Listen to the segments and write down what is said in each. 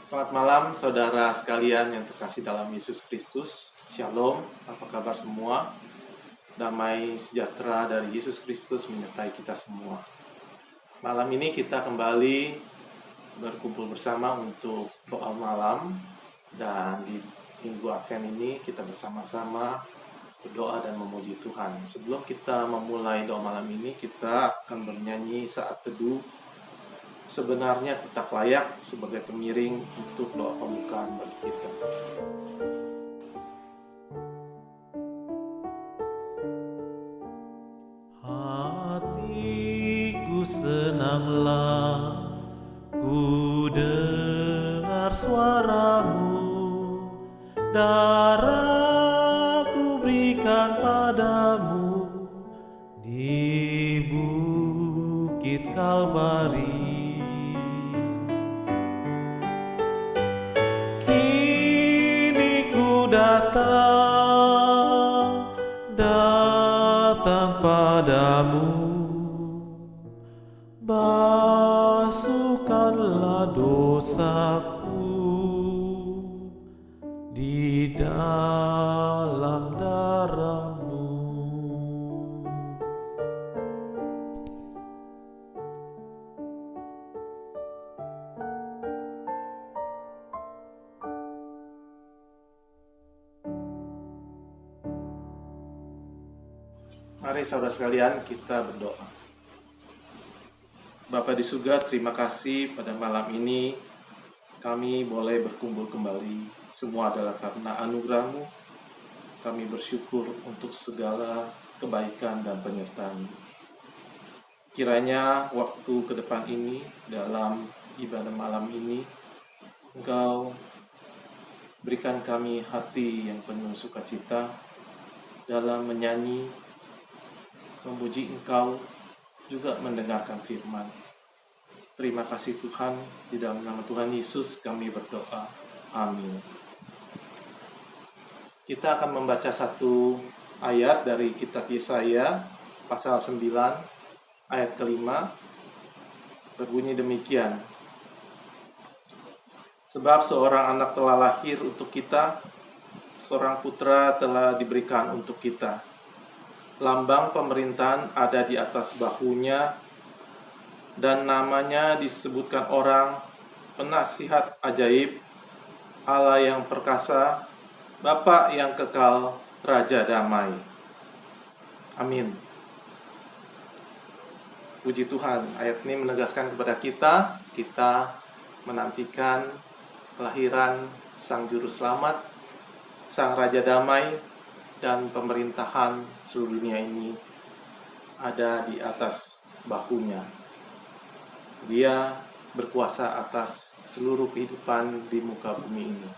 Selamat malam saudara sekalian yang terkasih dalam Yesus Kristus. Shalom, apa kabar semua? Damai sejahtera dari Yesus Kristus menyertai kita semua. Malam ini kita kembali berkumpul bersama untuk doa malam. Dan di minggu Advent ini kita bersama-sama berdoa dan memuji Tuhan. Sebelum kita memulai doa malam ini, kita akan bernyanyi saat teduh. Sebenarnya kita layak sebagai pengiring untuk doa pembukaan bagi kita. Hatiku senanglah ku dengar suaramu, darah ku berikan padamu di bukit Kalvari. Kini ku datang padamu, basuhkanlah dosaku di dalam darah-Mu. Mari saudara sekalian kita berdoa. Bapa di surga, terima kasih pada malam ini kami boleh berkumpul kembali. Semua adalah karena anugerah-Mu. Kami bersyukur untuk segala kebaikan dan penyertaan. Kiranya waktu ke depan ini dalam ibadah malam ini Engkau berikan kami hati yang penuh sukacita dalam menyanyi, memuji Engkau, juga mendengarkan firman. Terima kasih Tuhan, di dalam nama Tuhan Yesus kami berdoa. Amin. Kita akan membaca satu ayat dari kitab Yesaya, pasal 9, ayat kelima, berbunyi demikian. Sebab seorang anak telah lahir untuk kita, seorang putra telah diberikan untuk kita. Lambang pemerintahan ada di atas bahunya, dan namanya disebutkan orang penasihat ajaib, Allah yang perkasa, Bapa yang kekal, Raja damai. Amin. Puji Tuhan, ayat ini menegaskan kepada kita menantikan kelahiran Sang Juru Selamat, Sang Raja damai, dan pemerintahan seluruh dunia ini ada di atas bahunya. Dia berkuasa atas seluruh kehidupan di muka bumi ini.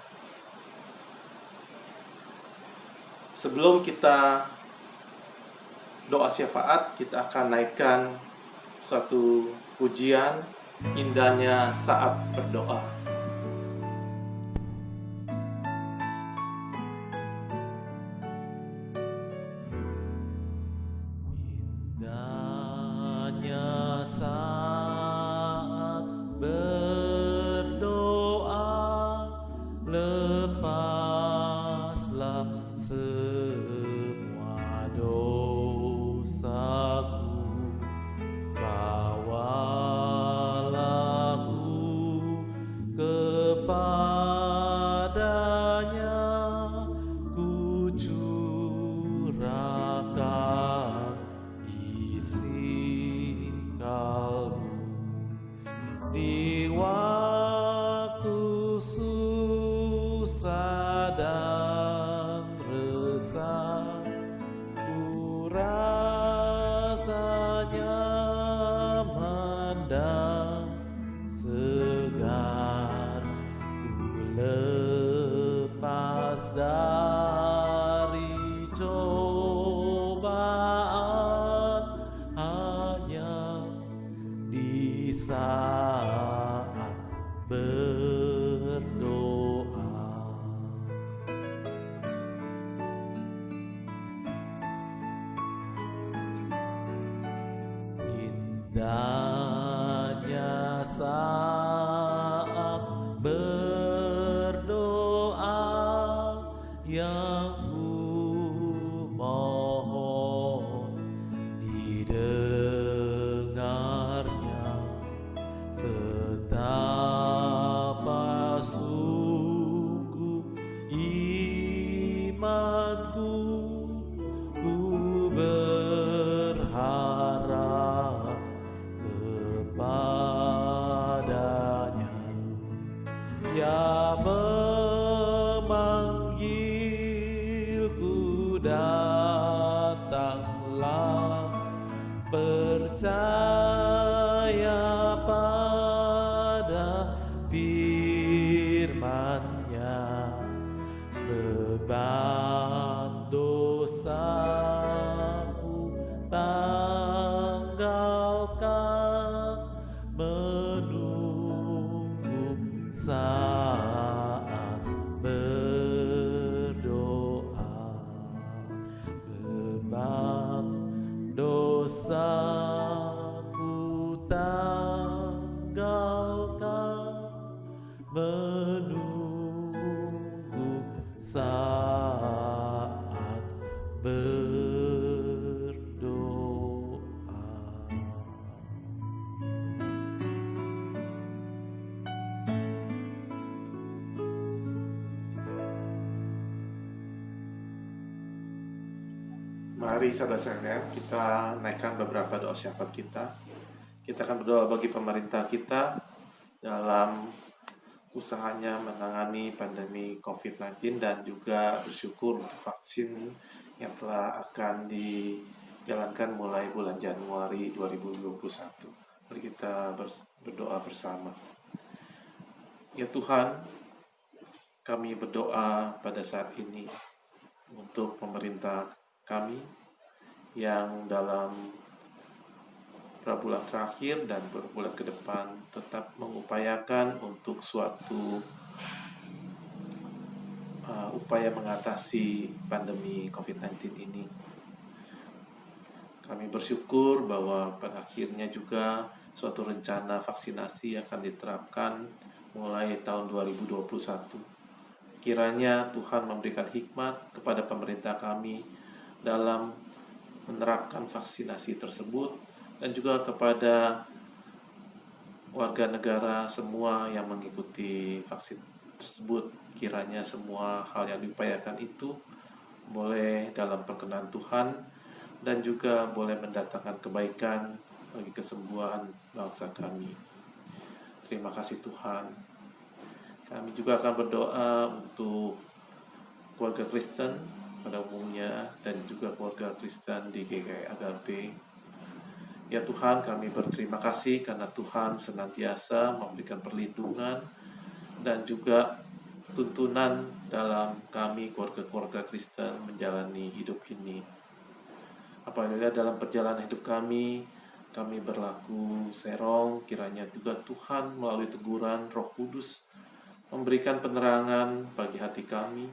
Sebelum kita doa syafaat, kita akan naikkan suatu pujian indahnya saat berdoa. Indahnya saat berdoa, lepaslah semua dosaku, bawalah aku kepadanya, ku curahkan isi kalbu di waktu susah dan resah. Ku rasa nyaman dan segar, ku lepas dari cobaan hanya di saat berdoa. Indahnya saat berdoa, Ya memanggilku datanglah, percaya pada firman-Nya, beban dosaku tanggalkan, menunggu saat berdoa. Beban dosaku tanggalkan, menunggu saat berdoa. Mari saudara sekalian, kita naikkan beberapa doa syafaat kita. Kita akan berdoa bagi pemerintah kita dalam usahanya menangani pandemi COVID-19 dan juga bersyukur untuk vaksin yang telah akan dijalankan mulai bulan Januari 2021. Mari kita berdoa bersama. Ya Tuhan, kami berdoa pada saat ini untuk pemerintah kami yang dalam beberapa bulan terakhir dan beberapa bulan ke depan tetap mengupayakan untuk suatu upaya mengatasi pandemi COVID-19 ini. Kami bersyukur bahwa pada akhirnya juga suatu rencana vaksinasi akan diterapkan mulai tahun 2021. Kiranya Tuhan memberikan hikmat kepada pemerintah kami dalam menerapkan vaksinasi tersebut dan juga kepada warga negara semua yang mengikuti vaksin tersebut. Kiranya semua hal yang diupayakan itu boleh dalam perkenan Tuhan dan juga boleh mendatangkan kebaikan bagi kesembuhan bangsa kami. Terima kasih Tuhan. Kami juga akan berdoa untuk keluarga Kristen pada umumnya dan juga keluarga Kristen di GKI Agape. Ya Tuhan, kami berterima kasih karena Tuhan senantiasa memberikan perlindungan dan juga tuntunan dalam kami keluarga-keluarga Kristen menjalani hidup ini. Apabila dalam perjalanan hidup kami berlaku serong, kiranya juga Tuhan melalui teguran Roh Kudus memberikan penerangan bagi hati kami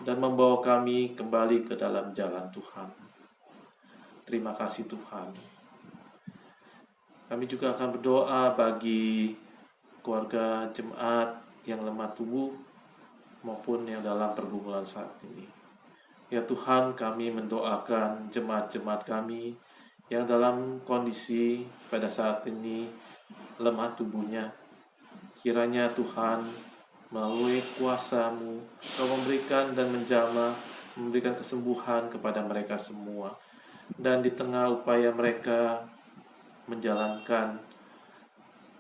dan membawa kami kembali ke dalam jalan Tuhan. Terima kasih Tuhan. Kami juga akan berdoa bagi keluarga jemaat yang lemah tubuh maupun yang dalam pergumulan saat ini. Ya Tuhan, kami mendoakan jemaat-jemaat kami yang dalam kondisi pada saat ini lemah tubuhnya. Kiranya Tuhan melalui kuasa-Mu, Kau memberikan dan menjamah, memberikan kesembuhan kepada mereka semua. Dan di tengah upaya mereka menjalankan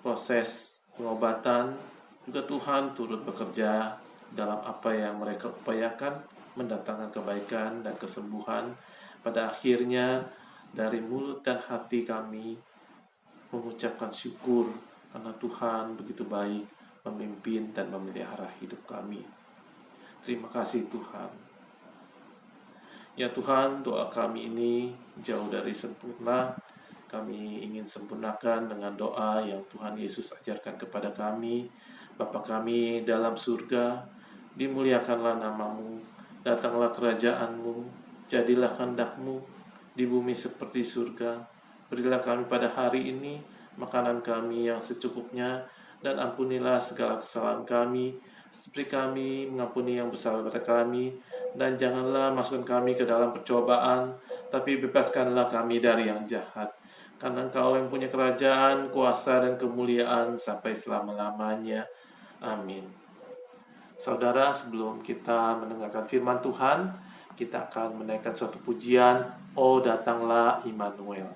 proses pengobatan, juga Tuhan turut bekerja dalam apa yang mereka upayakan, mendatangkan kebaikan dan kesembuhan. Pada akhirnya, dari mulut dan hati kami mengucapkan syukur karena Tuhan begitu baik memimpin dan memelihara hidup kami. Terima kasih Tuhan. Ya Tuhan, doa kami ini jauh dari sempurna. Kami ingin sempurnakan dengan doa yang Tuhan Yesus ajarkan kepada kami. Bapa kami dalam surga, dimuliakanlah nama-Mu, datanglah kerajaan-Mu, jadilah kehendak-Mu di bumi seperti surga. Berilah kami pada hari ini makanan kami yang secukupnya, dan ampunilah segala kesalahan kami, seperti kami mengampuni yang bersalah pada kami, dan janganlah masukkan kami ke dalam percobaan, tapi bebaskanlah kami dari yang jahat. Karena Engkau yang punya kerajaan, kuasa, dan kemuliaan sampai selama-lamanya. Amin. Saudara, sebelum kita mendengarkan firman Tuhan, kita akan menaikkan suatu pujian, "Oh datanglah Immanuel."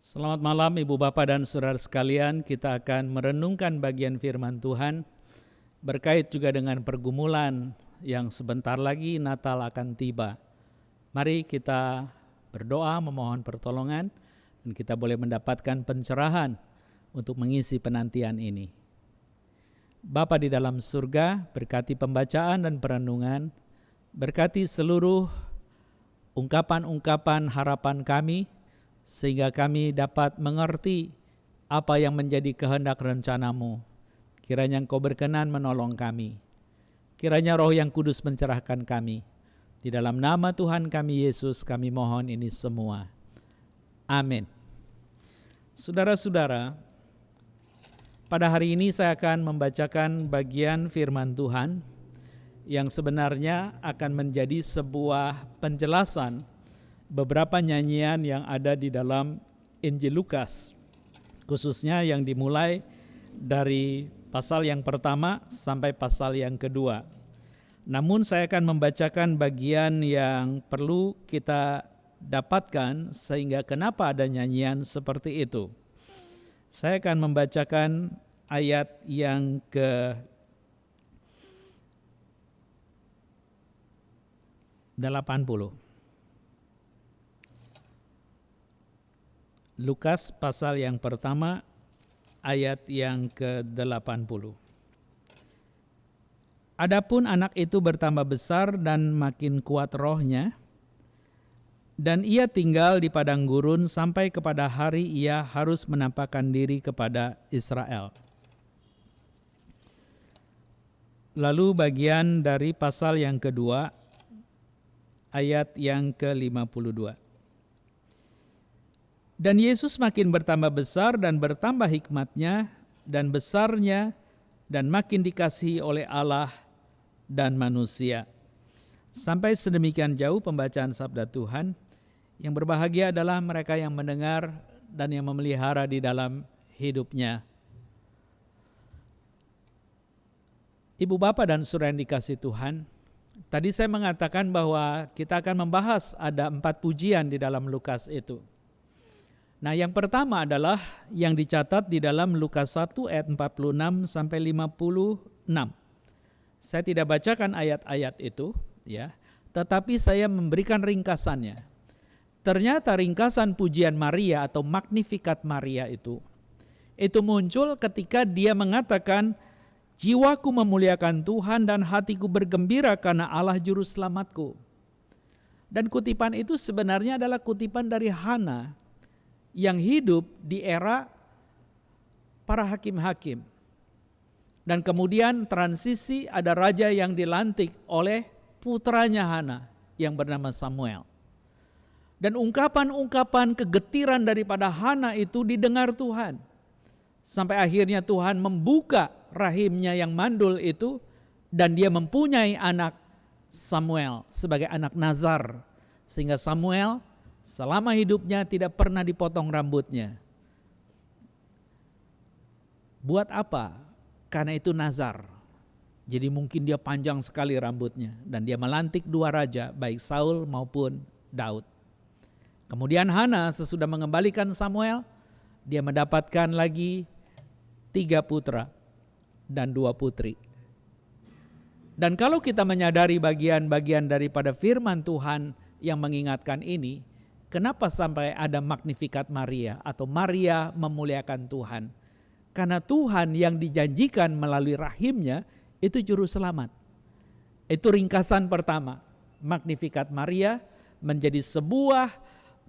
Selamat malam Ibu Bapak dan Saudara sekalian, kita akan merenungkan bagian firman Tuhan berkait juga dengan pergumulan yang sebentar lagi Natal akan tiba. Mari kita berdoa memohon pertolongan dan kita boleh mendapatkan pencerahan untuk mengisi penantian ini. Bapa di dalam surga, berkati pembacaan dan perenungan, berkati seluruh ungkapan-ungkapan harapan kami, sehingga kami dapat mengerti apa yang menjadi kehendak rencanamu. Kiranya Engkau berkenan menolong kami. Kiranya Roh yang Kudus mencerahkan kami. Di dalam nama Tuhan kami Yesus kami mohon ini semua. Amin. Saudara-saudara, pada hari ini saya akan membacakan bagian firman Tuhan yang sebenarnya akan menjadi sebuah penjelasan beberapa nyanyian yang ada di dalam Injil Lukas, khususnya yang dimulai dari pasal yang pertama sampai pasal yang kedua. Namun saya akan membacakan bagian yang perlu kita dapatkan sehingga kenapa ada nyanyian seperti itu. Saya akan membacakan ayat yang ke-80. Lukas pasal yang pertama ayat yang ke-80. Adapun anak itu bertambah besar dan makin kuat rohnya, dan ia tinggal di padang gurun sampai kepada hari ia harus menampakkan diri kepada Israel. Lalu bagian dari pasal yang kedua ayat yang ke-52. Dan Yesus makin bertambah besar dan bertambah hikmatnya dan besarnya dan makin dikasihi oleh Allah dan manusia. Sampai sedemikian jauh pembacaan sabda Tuhan. Yang berbahagia adalah mereka yang mendengar dan yang memelihara di dalam hidupnya. Ibu Bapak dan Saudara yang dikasihi Tuhan, tadi saya mengatakan bahwa kita akan membahas ada 4 pujian di dalam Lukas itu. Nah, yang pertama adalah yang dicatat di dalam Lukas 1 ayat 46 sampai 56. Saya tidak bacakan ayat-ayat itu, ya, tetapi saya memberikan ringkasannya. Ternyata ringkasan pujian Maria atau Magnificat Maria itu muncul ketika dia mengatakan, jiwaku memuliakan Tuhan dan hatiku bergembira karena Allah juru selamatku. Dan kutipan itu sebenarnya adalah kutipan dari Hana yang hidup di era para hakim-hakim. Dan kemudian transisi ada raja yang dilantik oleh putranya Hana yang bernama Samuel. Dan ungkapan-ungkapan kegetiran daripada Hana itu didengar Tuhan. Sampai akhirnya Tuhan membuka rahimnya yang mandul itu dan dia mempunyai anak Samuel sebagai anak Nazar. Sehingga Samuel selama hidupnya tidak pernah dipotong rambutnya. Buat apa? Karena itu nazar. Jadi mungkin dia panjang sekali rambutnya. Dan dia melantik 2 raja, baik Saul maupun Daud. Kemudian Hana sesudah mengembalikan Samuel, dia mendapatkan lagi 3 putra dan 2 putri. Dan kalau kita menyadari bagian-bagian daripada firman Tuhan yang mengingatkan ini, kenapa sampai ada Magnificat Maria atau Maria memuliakan Tuhan? Karena Tuhan yang dijanjikan melalui rahimnya itu juru selamat. Itu ringkasan pertama. Magnificat Maria menjadi sebuah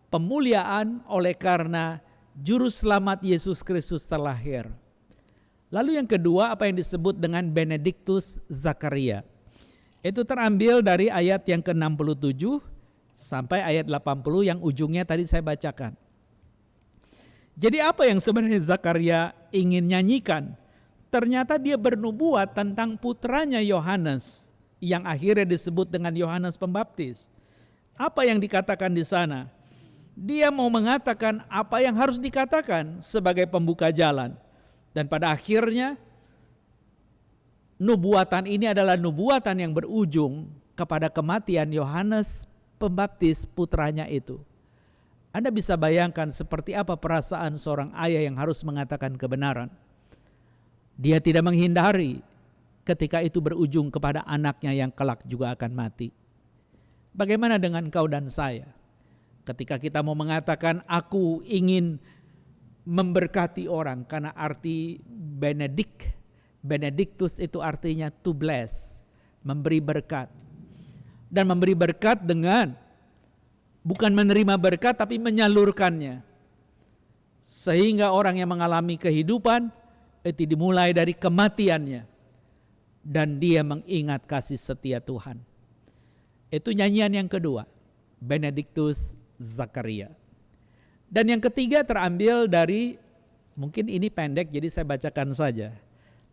pemuliaan oleh karena juru selamat Yesus Kristus terlahir. Lalu yang kedua apa yang disebut dengan Benedictus Zakaria. Itu terambil dari ayat yang ke-67 sampai ayat 80 yang ujungnya tadi saya bacakan. Jadi apa yang sebenarnya Zakaria ingin nyanyikan? Ternyata dia bernubuat tentang putranya Yohanes yang akhirnya disebut dengan Yohanes Pembaptis. Apa yang dikatakan di sana? Dia mau mengatakan apa yang harus dikatakan sebagai pembuka jalan. Dan pada akhirnya nubuatan ini adalah nubuatan yang berujung kepada kematian Yohanes Pembaptis putranya itu. Anda bisa bayangkan seperti apa perasaan seorang ayah yang harus mengatakan kebenaran. Dia tidak menghindari ketika itu berujung kepada anaknya yang kelak juga akan mati. Bagaimana dengan kau dan saya? Ketika kita mau mengatakan aku ingin memberkati orang, karena arti benedictus itu artinya to bless, memberi berkat. Dan memberi berkat dengan bukan menerima berkat tapi menyalurkannya. Sehingga orang yang mengalami kehidupan itu dimulai dari kematiannya dan dia mengingat kasih setia Tuhan. Itu nyanyian yang kedua, Benedictus Zakaria. Dan yang ketiga terambil dari, mungkin ini pendek jadi saya bacakan saja.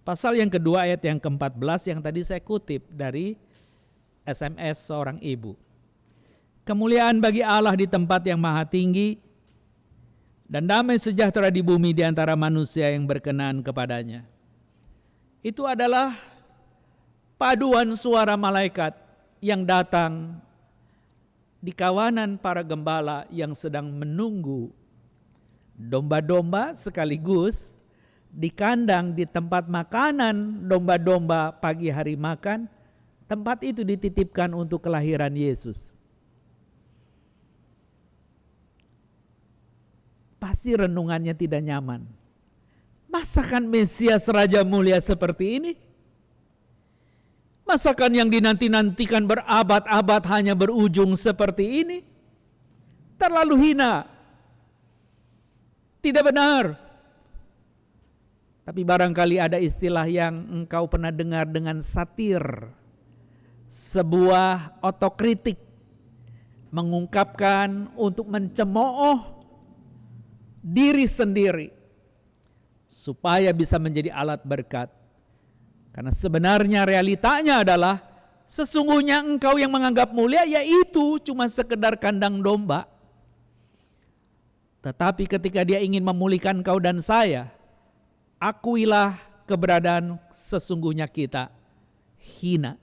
Pasal yang kedua ayat yang ke-14 yang tadi saya kutip dari SMS seorang ibu. Kemuliaan bagi Allah di tempat yang maha tinggi dan damai sejahtera di bumi di antara manusia yang berkenan kepadanya. Itu adalah paduan suara malaikat yang datang di kawanan para gembala yang sedang menunggu domba-domba sekaligus di kandang di tempat makanan domba-domba pagi hari makan. Tempat itu dititipkan untuk kelahiran Yesus. Pasti renungannya tidak nyaman. Masakan Mesias Raja Mulia seperti ini? Masakan yang dinanti-nantikan berabad-abad hanya berujung seperti ini? Terlalu hina. Tidak benar. Tapi barangkali ada istilah yang engkau pernah dengar dengan satir. Sebuah otokritik mengungkapkan untuk mencemooh diri sendiri supaya bisa menjadi alat berkat. Karena sebenarnya realitanya adalah sesungguhnya engkau yang menganggap mulia yaitu cuma sekedar kandang domba. Tetapi ketika dia ingin memulihkan kau dan saya, akuilah keberadaan sesungguhnya kita hina.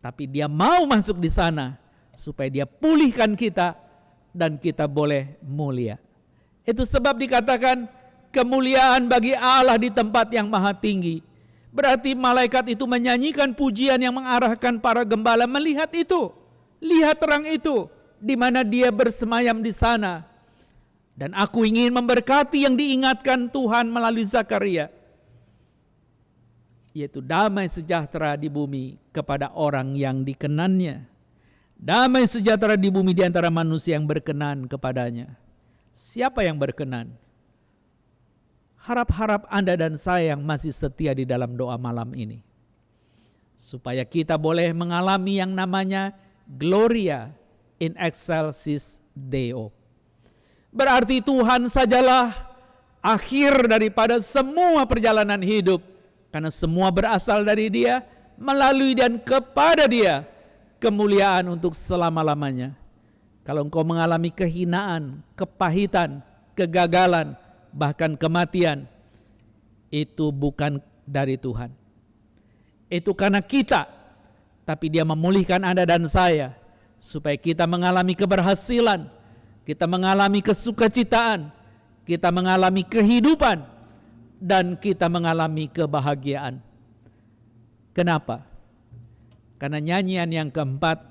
Tapi dia mau masuk di sana supaya dia pulihkan kita dan kita boleh mulia. Itu sebab dikatakan kemuliaan bagi Allah di tempat yang maha tinggi. Berarti malaikat itu menyanyikan pujian yang mengarahkan para gembala melihat itu. Lihat terang itu di mana dia bersemayam di sana. Dan aku ingin memberkati yang diingatkan Tuhan melalui Zakaria, yaitu damai sejahtera di bumi kepada orang yang dikenannya. Damai sejahtera di bumi di antara manusia yang berkenan kepadanya. Siapa yang berkenan? Harap-harap Anda dan saya yang masih setia di dalam doa malam ini. Supaya kita boleh mengalami yang namanya Gloria in excelsis Deo. Berarti Tuhan sajalah akhir daripada semua perjalanan hidup. Karena semua berasal dari Dia, melalui dan kepada Dia, kemuliaan untuk selama-lamanya. Kalau engkau mengalami kehinaan, kepahitan, kegagalan, bahkan kematian, itu bukan dari Tuhan. Itu karena kita, tapi Dia memulihkan Anda dan saya, supaya kita mengalami keberhasilan, kita mengalami kesukacitaan, kita mengalami kehidupan, dan kita mengalami kebahagiaan. Kenapa? Karena nyanyian yang keempat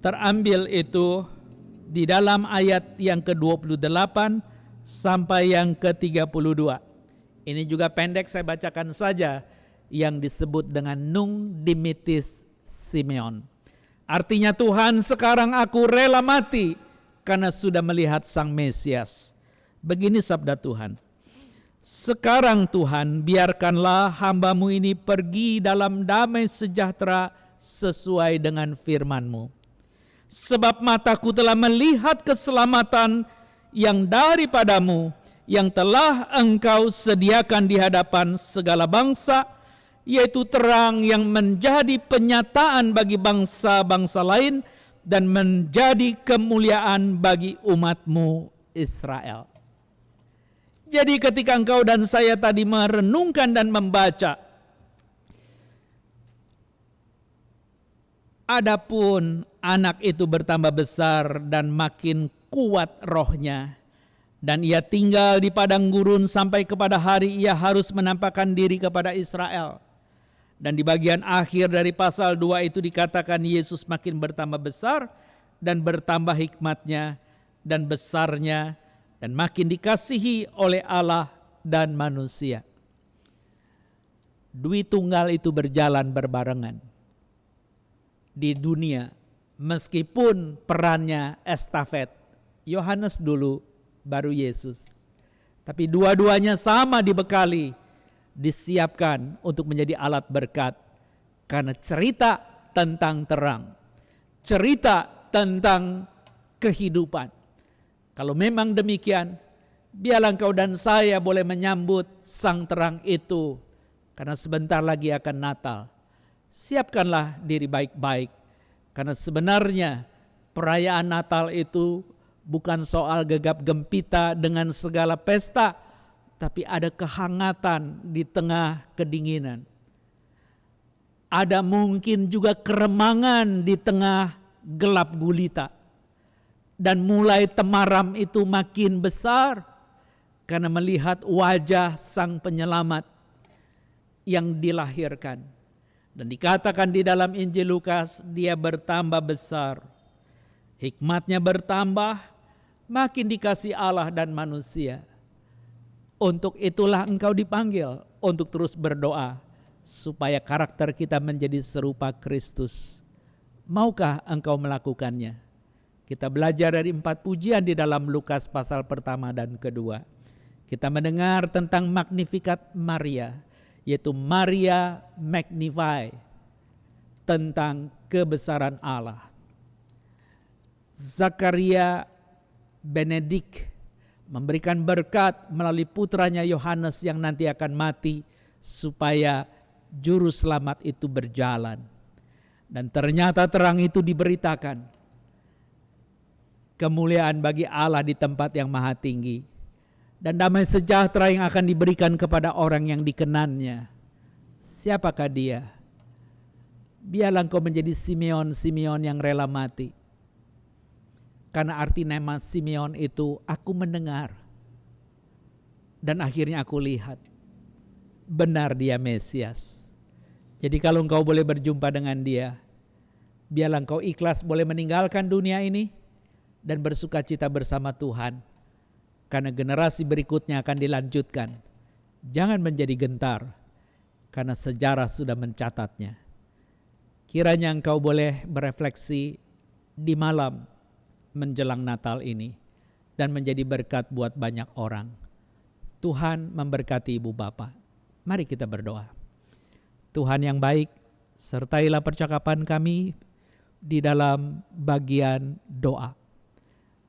terambil itu di dalam ayat yang ke-28 sampai yang ke-32. Ini juga pendek, saya bacakan saja yang disebut dengan Nunc Dimittis Simeon. Artinya, Tuhan, sekarang aku rela mati karena sudah melihat Sang Mesias. Begini sabda Tuhan. Sekarang Tuhan, biarkanlah hamba-Mu ini pergi dalam damai sejahtera sesuai dengan firman-Mu. Sebab mataku telah melihat keselamatan yang daripada-Mu, yang telah Engkau sediakan di hadapan segala bangsa, yaitu terang yang menjadi penyataan bagi bangsa-bangsa lain dan menjadi kemuliaan bagi umat-Mu Israel. Jadi ketika engkau dan saya tadi merenungkan dan membaca, adapun anak itu bertambah besar dan makin kuat rohnya, dan ia tinggal di padang gurun sampai kepada hari ia harus menampakkan diri kepada Israel. Dan di bagian akhir dari pasal 2 itu dikatakan Yesus makin bertambah besar dan bertambah hikmatnya dan besarnya, dan makin dikasihi oleh Allah dan manusia. Dwi tunggal itu berjalan berbarengan di dunia, meskipun perannya estafet. Yohanes dulu, baru Yesus. Tapi dua-duanya sama dibekali, disiapkan untuk menjadi alat berkat. Karena cerita tentang terang, cerita tentang kehidupan. Kalau memang demikian, biarlah engkau dan saya boleh menyambut sang terang itu, karena sebentar lagi akan Natal. Siapkanlah diri baik-baik, karena sebenarnya perayaan Natal itu bukan soal gegap gempita dengan segala pesta, tapi ada kehangatan di tengah kedinginan. Ada mungkin juga keremangan di tengah gelap gulita. Dan mulai temaram itu makin besar karena melihat wajah sang penyelamat yang dilahirkan. Dan dikatakan di dalam Injil Lukas, dia bertambah besar. Hikmatnya bertambah, makin dikasih Allah dan manusia. Untuk itulah engkau dipanggil untuk terus berdoa, supaya karakter kita menjadi serupa Kristus. Maukah engkau melakukannya? Kita belajar dari 4 pujian di dalam Lukas pasal pertama dan kedua. Kita mendengar tentang Magnificat Maria, yaitu Maria Magnify, tentang kebesaran Allah. Zakaria Benedik memberikan berkat melalui putranya Yohanes yang nanti akan mati, supaya juru selamat itu berjalan. Dan ternyata terang itu diberitakan. Kemuliaan bagi Allah di tempat yang maha tinggi, dan damai sejahtera yang akan diberikan kepada orang yang dikenannya. Siapakah dia? Biarlah engkau menjadi Simeon-Simeon yang rela mati. Karena arti nama Simeon itu, aku mendengar, dan akhirnya aku lihat, benar dia Mesias. Jadi kalau engkau boleh berjumpa dengan dia, biarlah engkau ikhlas boleh meninggalkan dunia ini, dan bersukacita bersama Tuhan, karena generasi berikutnya akan dilanjutkan. Jangan menjadi gentar, karena sejarah sudah mencatatnya. Kiranya engkau boleh berefleksi di malam menjelang Natal ini, dan menjadi berkat buat banyak orang. Tuhan memberkati ibu bapa. Mari kita berdoa. Tuhan yang baik, sertailah percakapan kami di dalam bagian doa.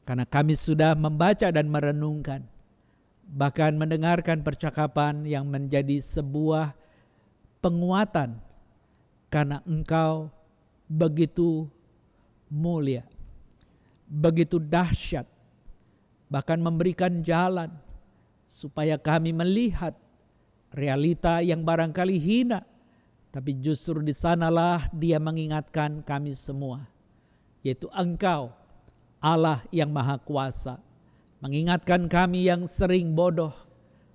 Karena kami sudah membaca dan merenungkan, bahkan mendengarkan percakapan yang menjadi sebuah penguatan, karena Engkau begitu mulia, begitu dahsyat, bahkan memberikan jalan supaya kami melihat realita yang barangkali hina, tapi justru di sanalah Dia mengingatkan kami semua, yaitu Engkau Allah yang Maha Kuasa, mengingatkan kami yang sering bodoh,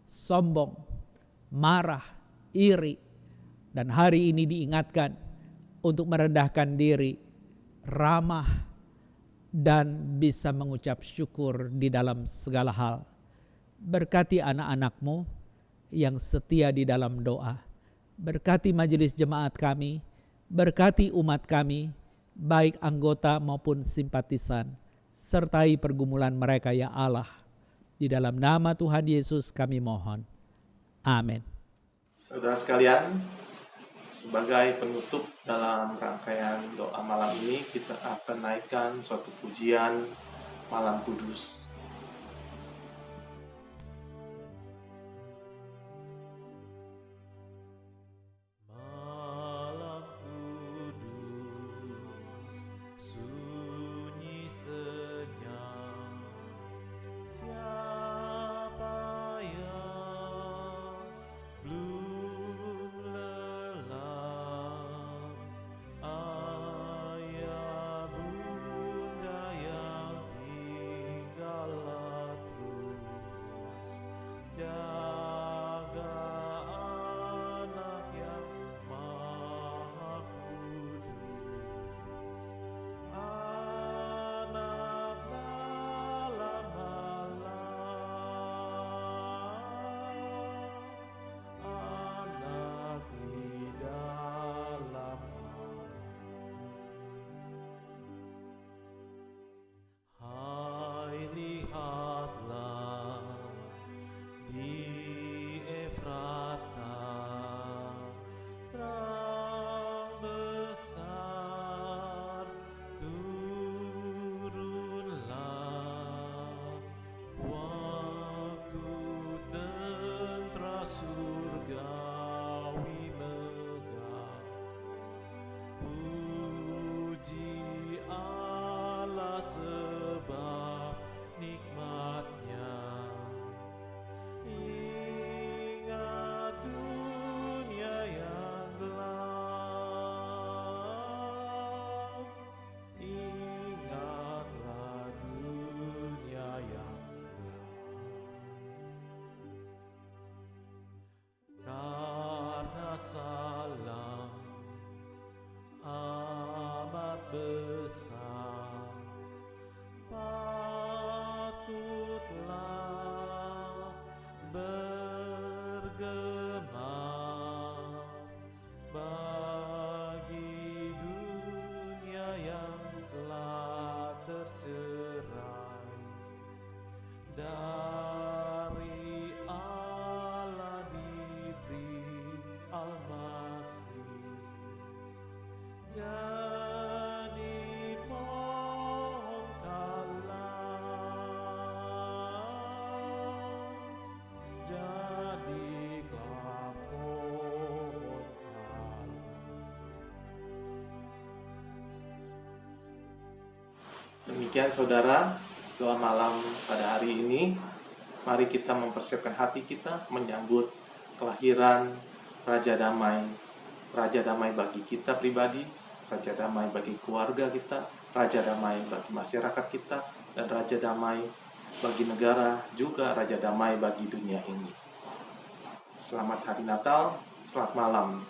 sombong, marah, iri, dan hari ini diingatkan untuk merendahkan diri, ramah, dan bisa mengucap syukur di dalam segala hal. Berkati anak-anak-Mu yang setia di dalam doa. Berkati majelis jemaat kami, berkati umat kami, baik anggota maupun simpatisan. Sertai pergumulan mereka ya Allah. Di dalam nama Tuhan Yesus kami mohon. Amin. Saudara sekalian, sebagai penutup dalam rangkaian doa malam ini, kita akan naikkan suatu pujian Malam Kudus. Malam kudus, sunyi senyap, siapa yang belum lelah? Ayah bunda yang tinggal Demikian saudara, doa malam pada hari ini. Mari kita mempersiapkan hati kita menyambut kelahiran Raja Damai. Raja Damai bagi kita pribadi, Raja Damai bagi keluarga kita, Raja Damai bagi masyarakat kita, dan Raja Damai bagi negara, juga Raja Damai bagi dunia ini. Selamat Hari Natal, selamat malam.